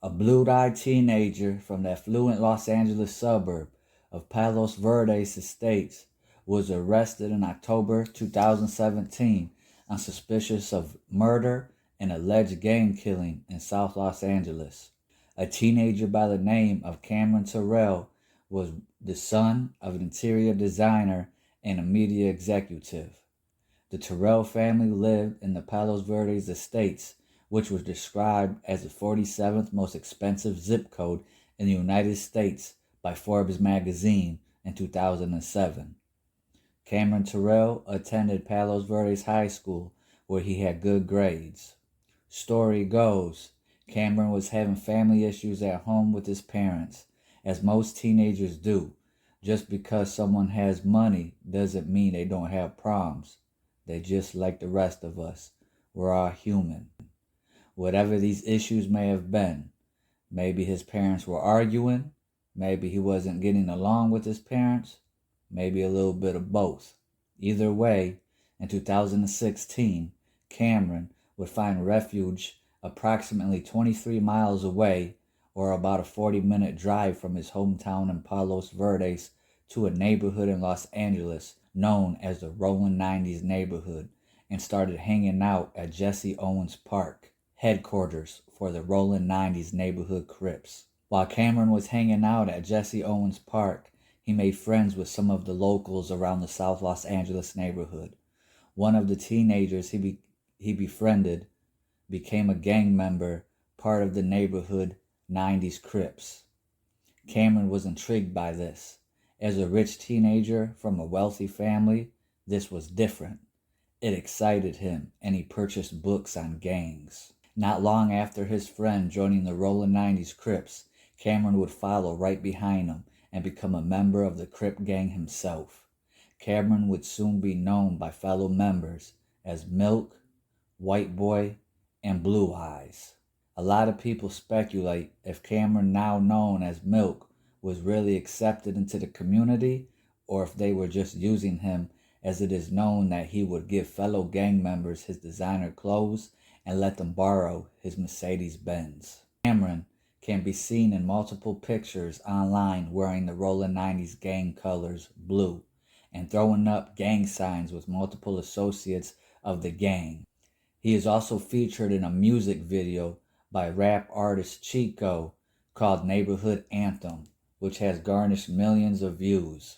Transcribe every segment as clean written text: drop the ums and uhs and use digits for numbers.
A blue-eyed teenager from the affluent Los Angeles suburb of Palos Verdes Estates was arrested in October 2017 on suspicion of murder and alleged gang killing in South Los Angeles. A teenager by the name of Cameron Terrell was the son of an interior designer and a media executive. The Terrell family lived in the Palos Verdes Estates, which was described as the 47th most expensive zip code in the United States by Forbes magazine in 2007. Cameron Terrell attended Palos Verdes High School, where he had good grades. Story goes, Cameron was having family issues at home with his parents, as most teenagers do. Just because someone has money doesn't mean they don't have problems. They just like the rest of us. We're all human. Whatever these issues may have been, maybe his parents were arguing, maybe he wasn't getting along with his parents, maybe a little bit of both. Either way, in 2016, Cameron would find refuge approximately 23 miles away, or about a 40-minute drive from his hometown in Palos Verdes, to a neighborhood in Los Angeles known as the Rollin 90s neighborhood, and started hanging out at Jesse Owens Park, headquarters for the Rollin 90s Neighborhood Crips. While Cameron was hanging out at Jesse Owens Park, he made friends with some of the locals around the South Los Angeles neighborhood. One of the teenagers he befriended became a gang member, part of the Neighborhood 90s Crips. Cameron was intrigued by this. As a rich teenager from a wealthy family, this was different. It excited him, and he purchased books on gangs. Not long after his friend joining the Rollin 90s Crips, Cameron would follow right behind him and become a member of the Crip gang himself. Cameron would soon be known by fellow members as Milk, White Boy, and Blue Eyes. A lot of people speculate if Cameron, now known as Milk, was really accepted into the community, or if they were just using him, as it is known that he would give fellow gang members his designer clothes and let them borrow his Mercedes-Benz. Cameron can be seen in multiple pictures online wearing the Rollin 90s gang colors blue and throwing up gang signs with multiple associates of the gang. He is also featured in a music video by rap artist Chico called Neighborhood Anthem, which has garnered millions of views.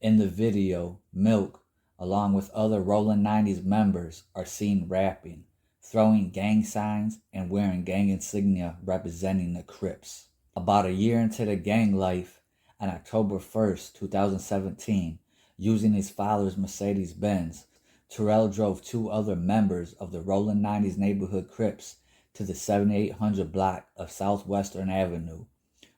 In the video, Milk, along with other Rollin 90s members, are seen rapping, throwing gang signs, and wearing gang insignia representing the Crips. About a year into the gang life, on October 1st, 2017, using his father's Mercedes-Benz, Terrell drove two other members of the Rollin 90s Neighborhood Crips to the 7800 block of Southwestern Avenue,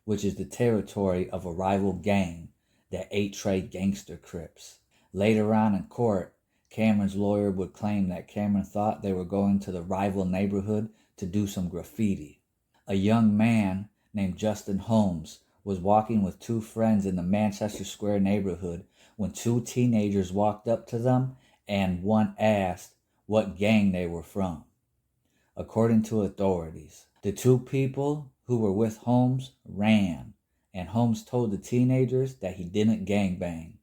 which is the territory of a rival gang, the 8-Tray Gangster Crips. Later on in court, Cameron's lawyer would claim that Cameron thought they were going to the rival neighborhood to do some graffiti. A young man named Justin Holmes was walking with two friends in the Manchester Square neighborhood when two teenagers walked up to them and one asked what gang they were from. According to authorities, the two people who were with Holmes ran, and Holmes told the teenagers that he didn't gangbang,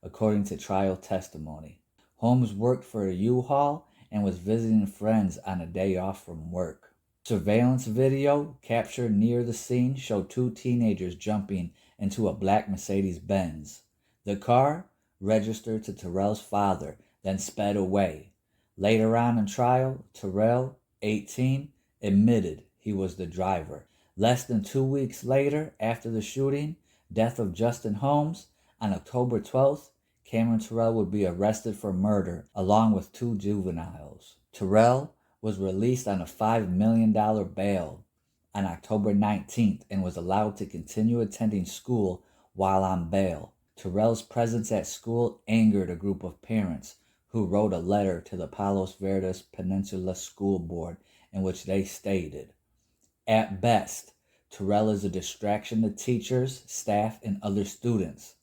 according to trial testimony. Holmes worked for a U-Haul and was visiting friends on a day off from work. Surveillance video captured near the scene showed two teenagers jumping into a black Mercedes-Benz. The car registered to Terrell's father, then sped away. Later on in trial, Terrell, 18, admitted he was the driver. Less than 2 weeks later, after the shooting, death of Justin Holmes, on October 12th, Cameron Terrell would be arrested for murder, along with two juveniles. Terrell was released on a $5 million bail on October 19th and was allowed to continue attending school while on bail. Terrell's presence at school angered a group of parents who wrote a letter to the Palos Verdes Peninsula School Board in which they stated, "At best, Terrell is a distraction to teachers, staff, and other students.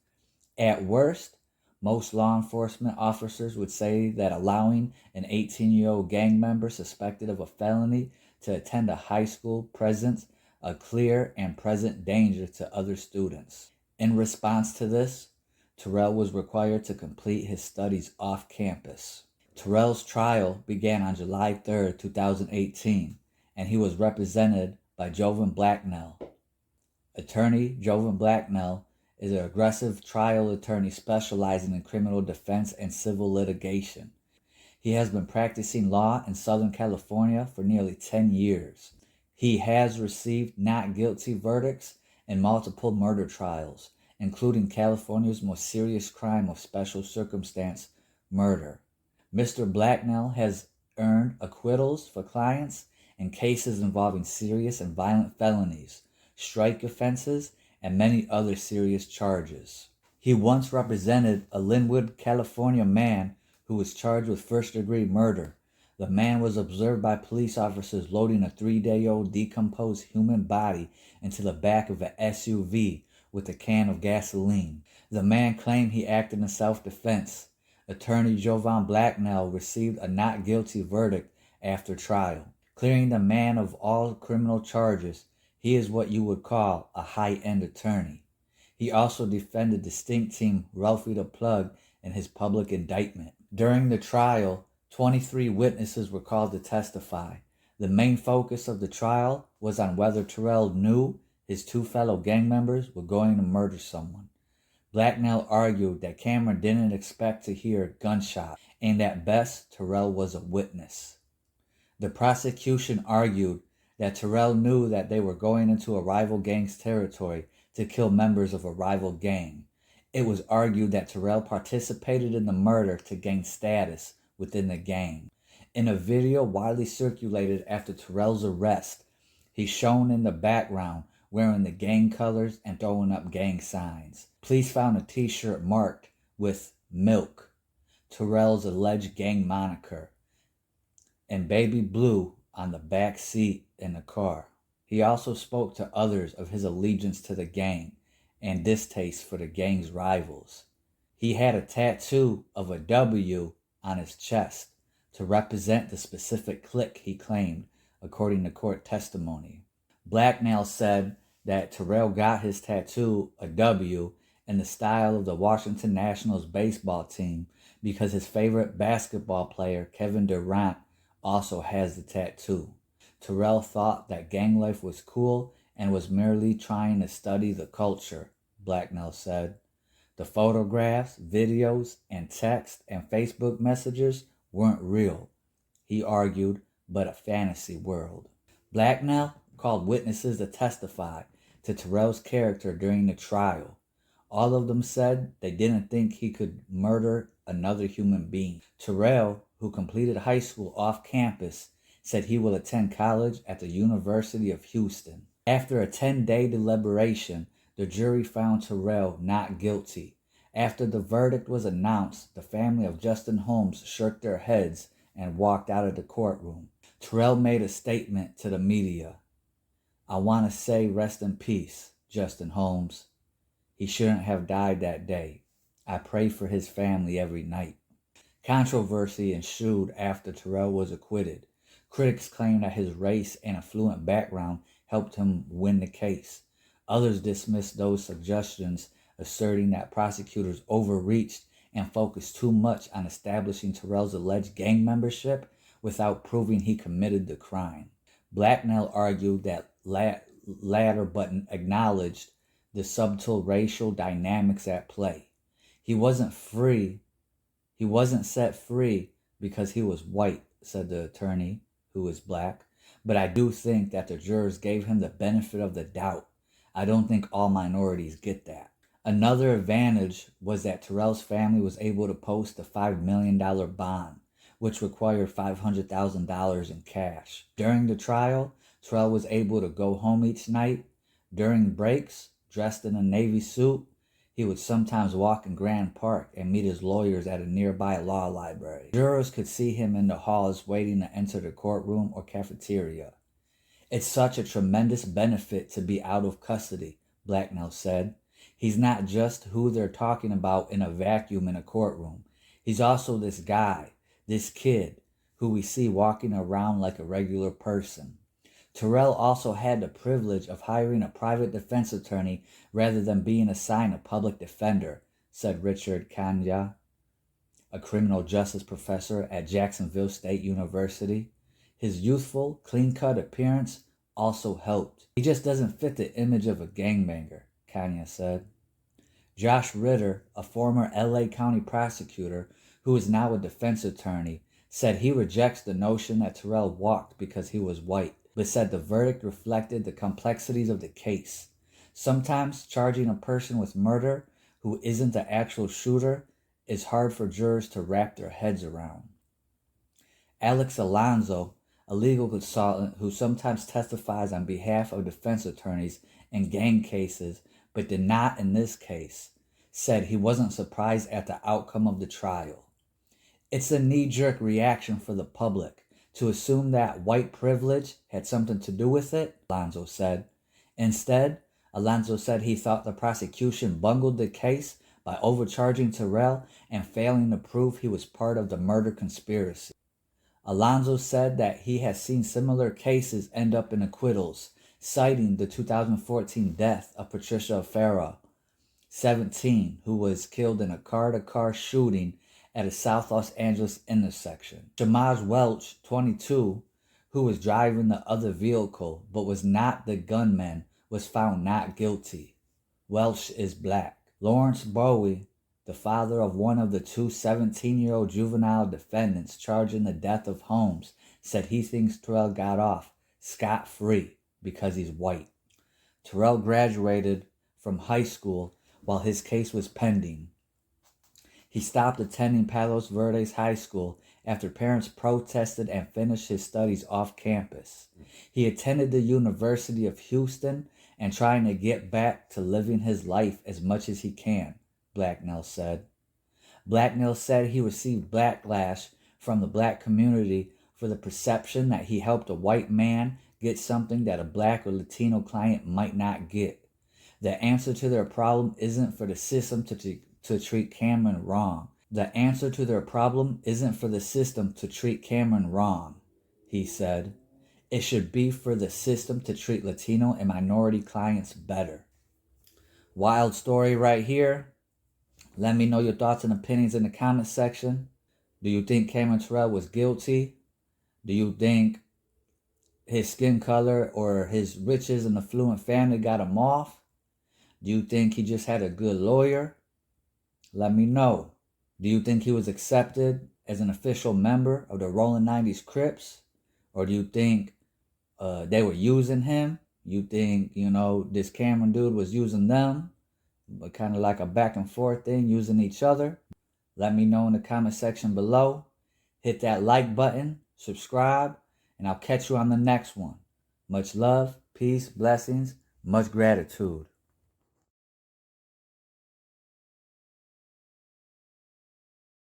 At worst, most law enforcement officers would say that allowing an 18-year-old gang member suspected of a felony to attend a high school presents a clear and present danger to other students. In response to this, Terrell was required to complete his studies off campus. Terrell's trial began on July 3rd, 2018, and he was represented by Jovan Blacknell. Attorney Jovan Blacknell is an aggressive trial attorney specializing in criminal defense and civil litigation. He has been practicing law in Southern California for nearly 10 years. He has received not guilty verdicts in multiple murder trials, including California's most serious crime of special circumstance, murder. Mr. Blacknell has earned acquittals for clients in cases involving serious and violent felonies, strike offenses, and many other serious charges. He once represented a Linwood, California man who was charged with first-degree murder. The man was observed by police officers loading a 3-day-old decomposed human body into the back of an SUV with a can of gasoline. The man claimed he acted in self-defense. Attorney Jovan Blacknell received a not guilty verdict after trial, clearing the man of all criminal charges. He is what you would call a high-end attorney. He also defended the stink team Ralphie the Plug in his public indictment. During the trial, 23 witnesses were called to testify. The main focus of the trial was on whether Terrell knew his two fellow gang members were going to murder someone. Blacknell argued that Cameron didn't expect to hear gunshots, and at best, Terrell was a witness. The prosecution argued that Terrell knew that they were going into a rival gang's territory to kill members of a rival gang. It was argued that Terrell participated in the murder to gain status within the gang. In a video widely circulated after Terrell's arrest, he's shown in the background wearing the gang colors and throwing up gang signs. Police found a t-shirt marked with "Milk," Terrell's alleged gang moniker, and "Baby Blue" on the back seat in the car. He also spoke to others of his allegiance to the gang and distaste for the gang's rivals. He had a tattoo of a W on his chest to represent the specific clique he claimed, according to court testimony. Blacknell said that Terrell got his tattoo, a W, in the style of the Washington Nationals baseball team because his favorite basketball player, Kevin Durant, also has the tattoo. Terrell thought that gang life was cool and was merely trying to study the culture, Blacknell said. The photographs, videos, and text and Facebook messages weren't real, he argued, but a fantasy world. Blacknell called witnesses to testify to Terrell's character during the trial. All of them said they didn't think he could murder another human being. Terrell, who completed high school off campus, said he will attend college at the University of Houston. After a 10-day deliberation, the jury found Terrell not guilty. After the verdict was announced, the family of Justin Holmes shook their heads and walked out of the courtroom. Terrell made a statement to the media. "I want to say rest in peace, Justin Holmes. He shouldn't have died that day. I pray for his family every night." Controversy ensued after Terrell was acquitted. Critics claimed that his race and affluent background helped him win the case. Others dismissed those suggestions, asserting that prosecutors overreached and focused too much on establishing Terrell's alleged gang membership without proving he committed the crime. Blacknell argued that latter but acknowledged the subtle racial dynamics at play. He wasn't set free because he was white, said the attorney, who is black, but I do think that the jurors gave him the benefit of the doubt. I don't think all minorities get that. Another advantage was that Terrell's family was able to post a $5 million bond, which required $500,000 in cash. During the trial, Terrell was able to go home each night. During breaks, dressed in a Navy suit, he would sometimes walk in Grand Park and meet his lawyers at a nearby law library. Jurors could see him in the halls waiting to enter the courtroom or cafeteria. "It's such a tremendous benefit to be out of custody," Blacknell said. "He's not just who they're talking about in a vacuum in a courtroom. He's also this guy, this kid, who we see walking around like a regular person." Terrell also had the privilege of hiring a private defense attorney rather than being assigned a public defender, said Richard Kanya, a criminal justice professor at Jacksonville State University. His youthful, clean-cut appearance also helped. He just doesn't fit the image of a gangbanger, Kanya said. Josh Ritter, a former LA County prosecutor who is now a defense attorney, said he rejects the notion that Terrell walked because he was white, but said the verdict reflected the complexities of the case. Sometimes charging a person with murder who isn't the actual shooter is hard for jurors to wrap their heads around. Alex Alonzo, a legal consultant who sometimes testifies on behalf of defense attorneys in gang cases, but did not in this case, said he wasn't surprised at the outcome of the trial. It's a knee-jerk reaction for the public to assume that white privilege had something to do with it, Alonzo said. Instead, Alonzo said he thought the prosecution bungled the case by overcharging Terrell and failing to prove he was part of the murder conspiracy. Alonzo said that he has seen similar cases end up in acquittals, citing the 2014 death of Patricia Farah, 17, who was killed in a car-to-car shooting at a South Los Angeles intersection. Shamaj Welch, 22, who was driving the other vehicle but was not the gunman, was found not guilty. Welch is black. Lawrence Bowie, the father of one of the two 17-year-old juvenile defendants charged in the death of Holmes, said he thinks Terrell got off scot-free because he's white. Terrell graduated from high school while his case was pending. He stopped attending Palos Verdes High School after parents protested and finished his studies off campus. He attended the University of Houston and trying to get back to living his life as much as he can, Blacknell said. Blacknell said he received backlash from the black community for the perception that he helped a white man get something that a black or Latino client might not get. The answer to their problem isn't for the system to treat Cameron wrong. The answer to their problem isn't for the system to treat Cameron wrong, he said. It should be for the system to treat Latino and minority clients better. Wild story right here. Let me know your thoughts and opinions in the comment section. Do you think Cameron Terrell was guilty? Do you think his skin color or his riches and affluent family got him off? Do you think he just had a good lawyer? Let me know. Do you think he was accepted as an official member of the Rollin 90s Crips? Or do you think they were using him? You think, this Cameron dude was using them? But kind of like a back and forth thing, using each other? Let me know in the comment section below. Hit that like button, subscribe, and I'll catch you on the next one. Much love, peace, blessings, much gratitude.